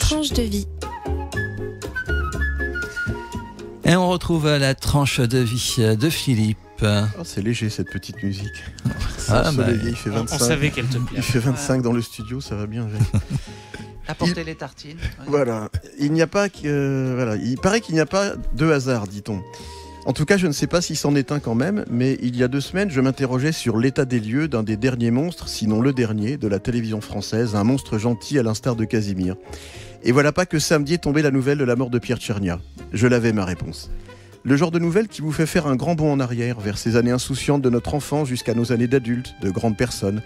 tranche de vie. Et on retrouve la tranche de vie de Philippe. Oh, c'est léger cette petite musique. Il fait 25. On savait qu'elle te plaît. Il fait 25 dans le studio, ça va bien. Apporter les tartines. Voilà. Il paraît qu'il n'y a pas de hasard, dit-on. En tout cas, je ne sais pas si c'en est un quand même, mais il y a 2 semaines, je m'interrogeais sur l'état des lieux d'un des derniers monstres, sinon le dernier, de la télévision française, un monstre gentil à l'instar de Casimir. Et voilà pas que samedi est tombée la nouvelle de la mort de Pierre Tchernia. Je l'avais, ma réponse. Le genre de nouvelle qui vous fait faire un grand bond en arrière, vers ces années insouciantes de notre enfance jusqu'à nos années d'adultes, de grandes personnes.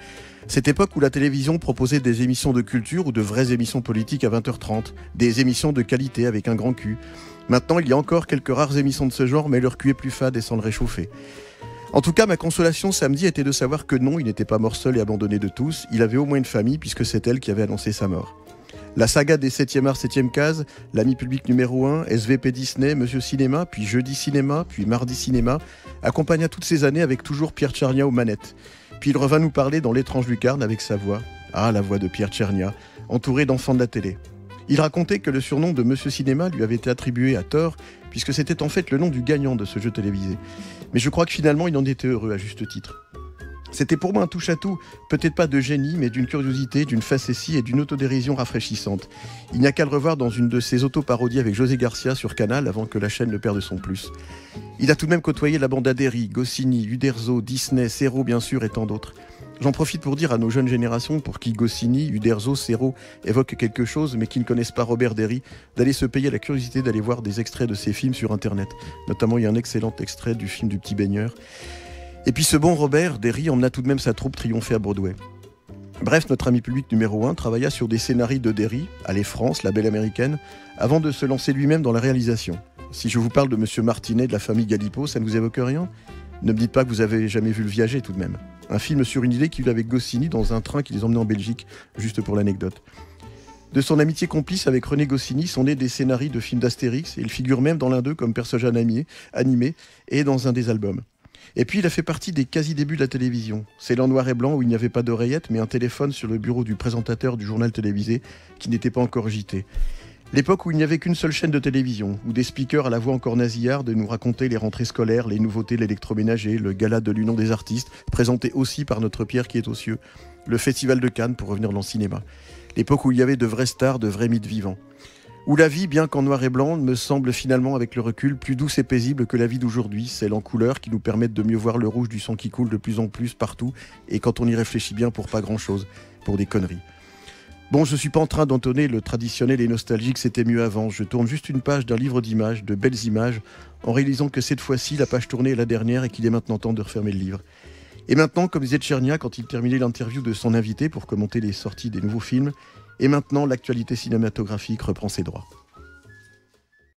Cette époque où la télévision proposait des émissions de culture ou de vraies émissions politiques à 20h30, des émissions de qualité avec un grand cul. Maintenant, il y a encore quelques rares émissions de ce genre, mais leur cul est plus fade et sans le réchauffer. En tout cas, ma consolation samedi était de savoir que non, il n'était pas mort seul et abandonné de tous, il avait au moins une famille puisque c'est elle qui avait annoncé sa mort. La saga des 7e art, 7e case, l'ami public numéro 1, SVP Disney, Monsieur Cinéma, puis Jeudi Cinéma, puis Mardi Cinéma, accompagna toutes ces années avec toujours Pierre Tchernia aux manettes. Puis il revint nous parler dans L'étrange lucarne avec sa voix. Ah, la voix de Pierre Tchernia, entouré d'enfants de la télé. Il racontait que le surnom de Monsieur Cinéma lui avait été attribué à tort, puisque c'était en fait le nom du gagnant de ce jeu télévisé. Mais je crois que finalement il en était heureux à juste titre. C'était pour moi un touche-à-tout, peut-être pas de génie, mais d'une curiosité, d'une facétie et d'une autodérision rafraîchissante. Il n'y a qu'à le revoir dans une de ses autoparodies avec José Garcia sur Canal avant que la chaîne ne perde son plus. Il a tout de même côtoyé la bande Adéry, Goscinny, Uderzo, Disney, Serrault bien sûr et tant d'autres. J'en profite pour dire à nos jeunes générations, pour qui Goscinny, Uderzo, Serrault évoquent quelque chose mais qui ne connaissent pas Robert Derry, d'aller se payer la curiosité d'aller voir des extraits de ces films sur Internet. Notamment, il y a un excellent extrait du film du Petit Baigneur. Et puis ce bon Robert Derry emmena tout de même sa troupe triompher à Broadway. Bref, notre ami public numéro 1 travailla sur des scénarios de Derry, Allez France, la belle américaine, avant de se lancer lui-même dans la réalisation. Si je vous parle de Monsieur Martinet de la famille Galipo, ça ne vous évoque rien ? Ne me dites pas que vous avez jamais vu Le Viager tout de même. Un film sur une idée qu'il eut avec Goscinny dans un train qui les emmenait en Belgique, juste pour l'anecdote. De son amitié complice avec René Goscinny sont nés des scénarios de films d'Astérix, et il figure même dans l'un d'eux comme personnage animé et dans un des albums. Et puis il a fait partie des quasi-débuts de la télévision. C'est l'en noir et blanc où il n'y avait pas d'oreillette, mais un téléphone sur le bureau du présentateur du journal télévisé qui n'était pas encore JT. L'époque où il n'y avait qu'une seule chaîne de télévision, où des speakers à la voix encore nasillarde nous racontaient les rentrées scolaires, les nouveautés de l'électroménager, le gala de l'Union des artistes, présenté aussi par notre Pierre qui est aux cieux, le festival de Cannes pour revenir dans le cinéma. L'époque où il y avait de vraies stars, de vrais mythes vivants. Où la vie, bien qu'en noir et blanc, me semble finalement, avec le recul, plus douce et paisible que la vie d'aujourd'hui, celle en couleur qui nous permettent de mieux voir le rouge du sang qui coule de plus en plus partout, et quand on y réfléchit bien pour pas grand-chose, pour des conneries. Bon, je suis pas en train d'entonner le traditionnel et nostalgique c'était mieux avant, je tourne juste une page d'un livre d'images, de belles images, en réalisant que cette fois-ci, la page tournée est la dernière et qu'il est maintenant temps de refermer le livre. Et maintenant, comme disait Tchernia quand il terminait l'interview de son invité pour commenter les sorties des nouveaux films, et maintenant l'actualité cinématographique reprend ses droits.